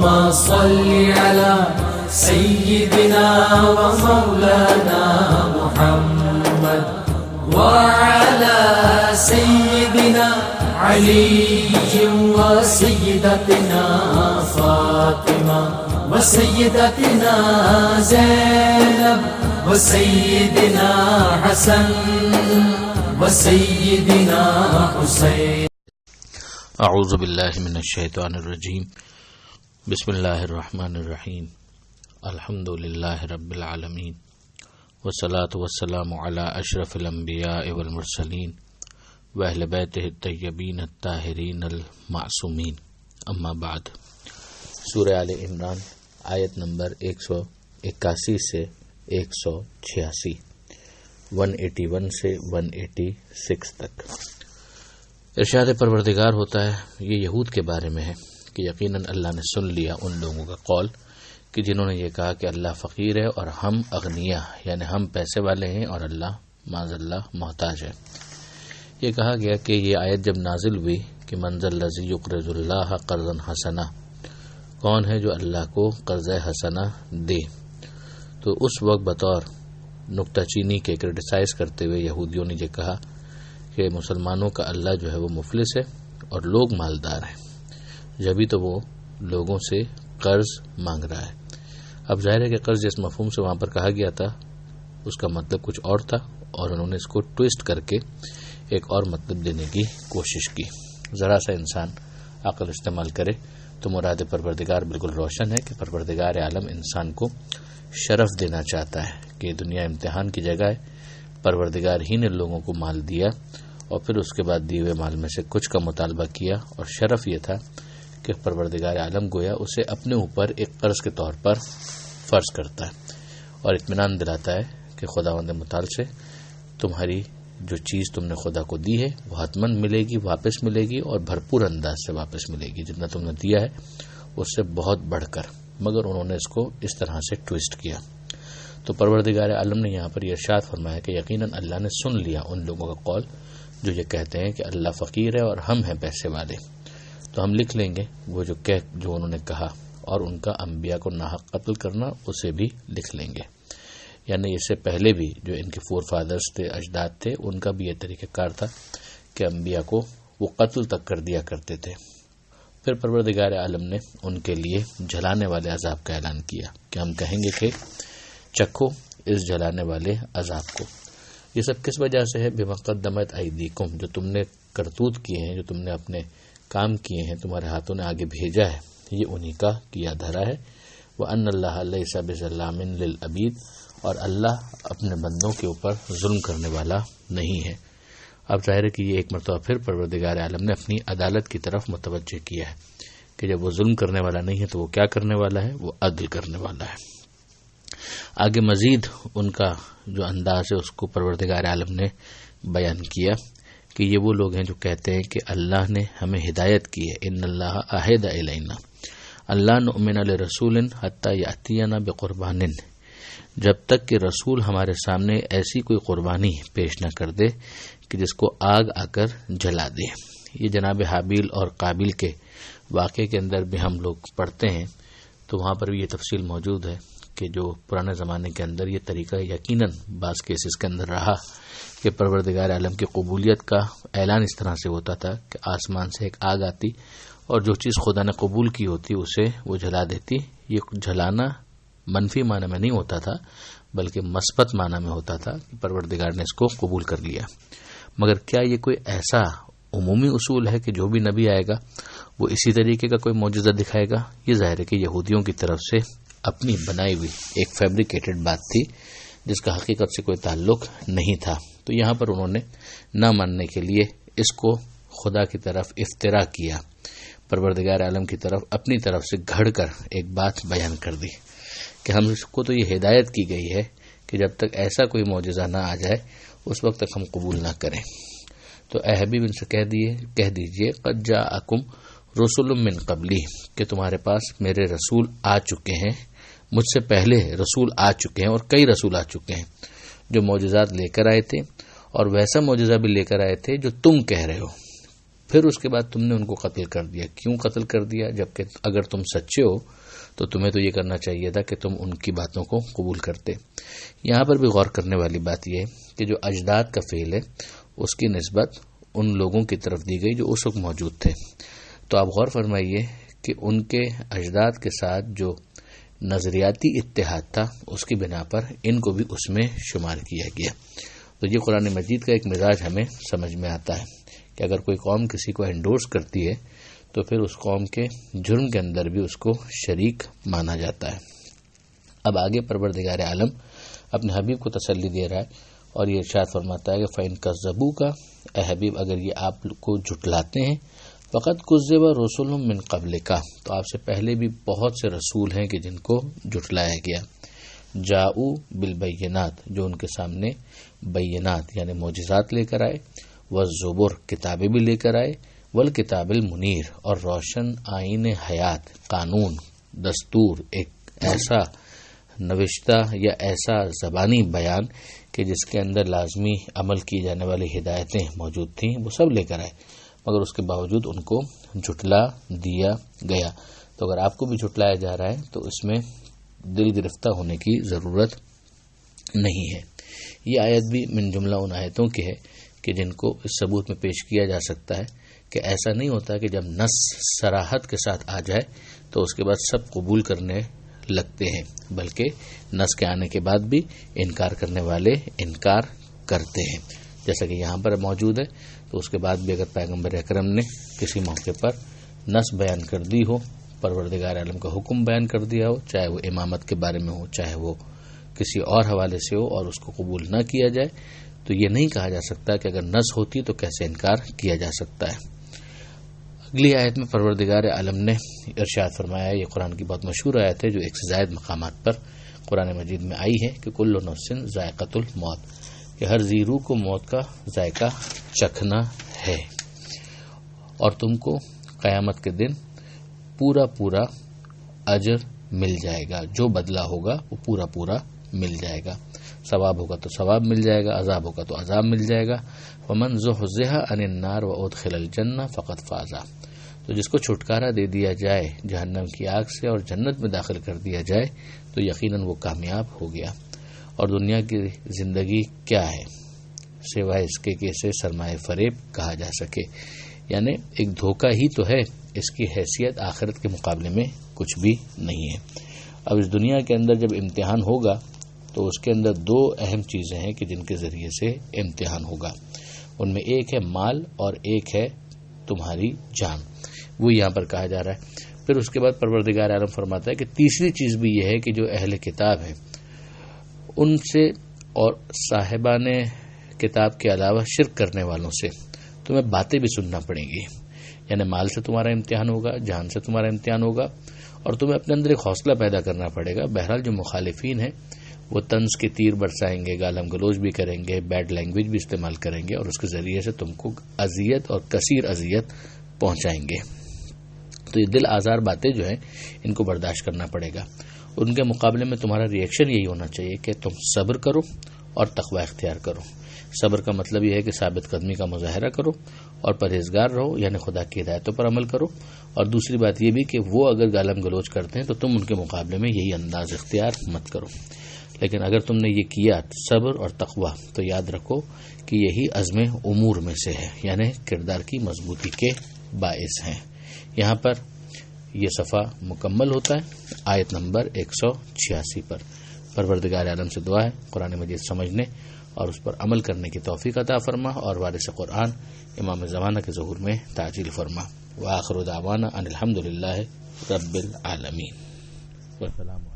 صل على سيدنا ومولانا محمد وعلى سيدنا علي وسيدتنا فاطمة وسيدتنا زينب وسيدنا حسن وسيدنا حسين. اعوذ باللہ من الشیطان الرجیم. بسم اللہ الرحمن الرحیم. الحمد للہ رب العالمین والصلاة والسلام علی اشرف الانبیاء والمرسلین واہل بیتہ الطیبین الطاہرین المعصومین. اما بعد. سورہ آل-e-imran آیت نمبر 181 سے 186، 181 سے 186 تک. ارشاد پروردگار ہوتا ہے، یہ یہود کے بارے میں ہے کہ یقیناً اللہ نے سن لیا ان لوگوں کا قول کہ جنہوں نے یہ کہا کہ اللہ فقیر ہے اور ہم اغنیا، یعنی ہم پیسے والے ہیں اور اللہ معاذ اللہ محتاج ہے. یہ کہا گیا کہ یہ آیت جب نازل ہوئی کہ من ذا الذی یقرض اللہ قرضا حسنا، کون ہے جو اللہ کو قرض حسنا دے، تو اس وقت بطور نکتہ چینی کے کرٹیسائز کرتے ہوئے یہودیوں نے یہ کہا کہ مسلمانوں کا اللہ جو ہے وہ مفلس ہے اور لوگ مالدار ہیں، جبھی تو وہ لوگوں سے قرض مانگ رہا ہے. اب ظاہر ہے کہ قرض جس مفہوم سے وہاں پر کہا گیا تھا اس کا مطلب کچھ اور تھا، اور انہوں نے اس کو ٹویسٹ کر کے ایک اور مطلب دینے کی کوشش کی. ذرا سا انسان عقل استعمال کرے تو مراد پروردگار بالکل روشن ہے کہ پروردگار عالم انسان کو شرف دینا چاہتا ہے کہ دنیا امتحان کی جگہ ہے. پروردگار ہی نے لوگوں کو مال دیا اور پھر اس کے بعد دیے ہوئے مال میں سے کچھ کا مطالبہ کیا، اور شرف یہ تھا کہ پروردگار عالم گویا اسے اپنے اوپر ایک قرض کے طور پر فرض کرتا ہے اور اطمینان دلاتا ہے کہ خداوند متعال سے تمہاری جو چیز تم نے خدا کو دی ہے وہ حتماً ملے گی، واپس ملے گی اور بھرپور انداز سے واپس ملے گی، جتنا تم نے دیا ہے اس سے بہت بڑھ کر. مگر انہوں نے اس کو اس طرح سے ٹویسٹ کیا. تو پروردگار عالم نے یہاں پر یہ ارشاد فرمایا کہ یقیناً اللہ نے سن لیا ان لوگوں کا قول جو یہ کہتے ہیں کہ اللہ فقیر ہے اور ہم ہیں پیسے والے. تو ہم لکھ لیں گے وہ جو انہوں نے کہا، اور ان کا انبیاء کو ناحق قتل کرنا اسے بھی لکھ لیں گے. یعنی اس سے پہلے بھی جو ان کے فور فادرز تھے، اجداد تھے، ان کا بھی یہ طریقہ کار تھا کہ انبیاء کو وہ قتل تک کر دیا کرتے تھے. پھر پروردگار عالم نے ان کے لیے جلانے والے عذاب کا اعلان کیا کہ ہم کہیں گے کہ چکھو اس جلانے والے عذاب کو. یہ سب کس وجہ سے ہے؟ بمقدمت ایدیکم، جو تم نے کرتوت کیے ہیں، جو تم نے اپنے کام کیے ہیں، تمہارے ہاتھوں نے آگے بھیجا ہے، یہ انہی کا کیا دھرا ہے. وَأَنَّ اللَّهَ لَيْسَ بِظَلَّامٍ لِّلْعَبِيدِ، اور اللہ اپنے بندوں کے اوپر ظلم کرنے والا نہیں ہے. اب ظاہر ہے کہ یہ ایک مرتبہ پھر پروردگار عالم نے اپنی عدالت کی طرف متوجہ کیا ہے کہ جب وہ ظلم کرنے والا نہیں ہے تو وہ کیا کرنے والا ہے؟ وہ عدل کرنے والا ہے. آگے مزید ان کا جو انداز ہے اس کو پروردگار عالم نے بیان کیا کہ یہ وہ لوگ ہیں جو کہتے ہیں کہ اللہ نے ہمیں ہدایت کی ہے. ان اللہ عہد الینا اللہ نؤمن لرسول حتی یأتینا بقربان، جب تک کہ رسول ہمارے سامنے ایسی کوئی قربانی پیش نہ کر دے کہ جس کو آگ آ کر جلا دے. یہ جناب حابیل اور قابیل کے واقعے کے اندر بھی ہم لوگ پڑھتے ہیں تو وہاں پر بھی یہ تفصیل موجود ہے کہ جو پرانے زمانے کے اندر یہ طریقہ یقیناً بعض کیسز کے اندر رہا کہ پروردگار عالم کی قبولیت کا اعلان اس طرح سے ہوتا تھا کہ آسمان سے ایک آگ آتی اور جو چیز خدا نے قبول کی ہوتی اسے وہ جلا دیتی. یہ جلانا منفی معنی میں نہیں ہوتا تھا بلکہ مثبت معنی میں ہوتا تھا کہ پروردگار نے اس کو قبول کر لیا. مگر کیا یہ کوئی ایسا عمومی اصول ہے کہ جو بھی نبی آئے گا وہ اسی طریقے کا کوئی معجزہ دکھائے گا؟ یہ ظاہر ہے کہ یہودیوں کی طرف سے اپنی بنائی ہوئی ایک فیبریکیٹڈ بات تھی جس کا حقیقت سے کوئی تعلق نہیں تھا. تو یہاں پر انہوں نے نہ ماننے کے لیے اس کو خدا کی طرف افترا کیا، پروردگار عالم کی طرف اپنی طرف سے گھڑ کر ایک بات بیان کر دی کہ ہم اس کو تو یہ ہدایت کی گئی ہے کہ جب تک ایسا کوئی معجزہ نہ آ جائے اس وقت تک ہم قبول نہ کریں. تو اے حبیب ان سے کہہ دیجئے قد جاءکم رسول من قبلی، کہ تمہارے پاس میرے رسول آ چکے ہیں، مجھ سے پہلے رسول آ چکے ہیں اور کئی رسول آ چکے ہیں جو معجزات لے کر آئے تھے اور ویسا معجزہ بھی لے کر آئے تھے جو تم کہہ رہے ہو. پھر اس کے بعد تم نے ان کو قتل کر دیا. کیوں قتل کر دیا؟ جبکہ اگر تم سچے ہو تو تمہیں تو یہ کرنا چاہیے تھا کہ تم ان کی باتوں کو قبول کرتے. یہاں پر بھی غور کرنے والی بات یہ ہے کہ جو اجداد کا فعل ہے اس کی نسبت ان لوگوں کی طرف دی گئی جو اس وقت موجود تھے. تو آپ غور فرمائیے کہ ان کے اجداد کے ساتھ جو نظریاتی اتحاد تھا اس کی بنا پر ان کو بھی اس میں شمار کیا گیا. تو یہ قرآن مجید کا ایک مزاج ہمیں سمجھ میں آتا ہے کہ اگر کوئی قوم کسی کو انڈورس کرتی ہے تو پھر اس قوم کے جرم کے اندر بھی اس کو شریک مانا جاتا ہے. اب آگے پروردگار عالم اپنے حبیب کو تسلی دے رہا ہے اور یہ ارشاد فرماتا ہے کہ فَإِن كَذَّبُوكَ، اے حبیب اگر یہ آپ کو جھٹلاتے ہیں، فَقَدْ كُذِّبَ رُسُلٌ مِّن قَبْلِكَ، تو آپ سے پہلے بھی بہت سے رسول ہیں کہ جن کو جھٹلایا گیا. جاؤ بالبینات، جو ان کے سامنے بینات یعنی معجزات لے کر آئے، والزبر، کتابیں بھی لے کر آئے، والکتاب المنیر، اور روشن آئین حیات، قانون، دستور، ایک ایسا نوشتہ یا ایسا زبانی بیان کہ جس کے اندر لازمی عمل کی جانے والی ہدایتیں موجود تھیں، وہ سب لے کر آئے، مگر اس کے باوجود ان کو جھٹلا دیا گیا. تو اگر آپ کو بھی جھٹلایا جا رہا ہے تو اس میں دل گرفتہ ہونے کی ضرورت نہیں ہے. یہ آیت بھی من جملہ ان آیتوں کی ہے کہ جن کو اس ثبوت میں پیش کیا جا سکتا ہے کہ ایسا نہیں ہوتا کہ جب نص صراحت کے ساتھ آ جائے تو اس کے بعد سب قبول کرنے لگتے ہیں، بلکہ نص کے آنے کے بعد بھی انکار کرنے والے انکار کرتے ہیں. جیسا کہ یہاں پر موجود ہے تو اس کے بعد بھی اگر پیغمبر اکرم نے کسی موقع پر نص بیان کر دی ہو، پروردگار عالم کا حکم بیان کر دیا ہو، چاہے وہ امامت کے بارے میں ہو، چاہے وہ کسی اور حوالے سے ہو، اور اس کو قبول نہ کیا جائے، تو یہ نہیں کہا جا سکتا کہ اگر نص ہوتی تو کیسے انکار کیا جا سکتا ہے. اگلی آیت میں پروردگار عالم نے ارشاد فرمایا، یہ قرآن کی بہت مشہور آیت ہے جو ایک سے زائد مقامات پر قرآن مجید میں آئی ہے کہ کل نفس ذائقۃ الموت، کہ ہر ذی روح کو موت کا ذائقہ چکھنا ہے، اور تم کو قیامت کے دن پورا پورا اجر مل جائے گا، جو بدلہ ہوگا وہ پورا پورا مل جائے گا. ثواب ہوگا تو ثواب مل جائے گا، عذاب ہوگا تو عذاب مل جائے گا. ومن زحزح عن النار وادخل الجنہ فقد فاز، تو جس کو چھٹکارا دے دیا جائے جہنم کی آگ سے اور جنت میں داخل کر دیا جائے تو یقیناً وہ کامیاب ہو گیا. اور دنیا کی زندگی کیا ہے سوائے اس کے کہ اسے سرمایہ فریب کہا جا سکے، یعنی ایک دھوکہ ہی تو ہے، اس کی حیثیت آخرت کے مقابلے میں کچھ بھی نہیں ہے. اب اس دنیا کے اندر جب امتحان ہوگا تو اس کے اندر دو اہم چیزیں ہیں کہ جن کے ذریعے سے امتحان ہوگا. ان میں ایک ہے مال اور ایک ہے تمہاری جان، وہ یہاں پر کہا جا رہا ہے. پھر اس کے بعد پروردگار عالم فرماتا ہے کہ تیسری چیز بھی یہ ہے کہ جو اہل کتاب ہیں ان سے اور صاحبان کتاب کے علاوہ شرک کرنے والوں سے تمہیں باتیں بھی سننا پڑیں گی. یعنی مال سے تمہارا امتحان ہوگا، جان سے تمہارا امتحان ہوگا، اور تمہیں اپنے اندر ایک حوصلہ پیدا کرنا پڑے گا. بہرحال جو مخالفین ہیں وہ طنز کے تیر برسائیں گے، گالم گلوچ بھی کریں گے، بیڈ لینگویج بھی استعمال کریں گے، اور اس کے ذریعے سے تم کو اذیت اور کثیر اذیت پہنچائیں گے. تو یہ دل آزار باتیں جو ہیں ان کو برداشت کرنا پڑے گا. ان کے مقابلے میں تمہارا ریئیکشن یہی ہونا چاہیے کہ تم صبر کرو اور تقوی اختیار کرو. صبر کا مطلب یہ ہے کہ ثابت قدمی کا مظاہرہ کرو اور پرہیزگار رہو، یعنی خدا کی ہدایتوں پر عمل کرو. اور دوسری بات یہ بھی کہ وہ اگر گالم گلوچ کرتے ہیں تو تم ان کے مقابلے میں یہی انداز اختیار مت کرو. لیکن اگر تم نے یہ کیا صبر اور تقوی تو یاد رکھو کہ یہی عزم امور میں سے ہے، یعنی کردار کی مضبوطی کے باعث ہیں. یہاں پر یہ صفحہ مکمل ہوتا ہے آیت نمبر 186 پر. پروردگار عالم سے دعا ہے قرآن مجید سمجھنے اور اس پر عمل کرنے کی توفیق عطا فرما، اور وارث قرآن امام زمانہ کے ظہور میں تعجیل فرما. وآخر دعوانا ان الحمد للہ رب العالمین. والسلام علیکم.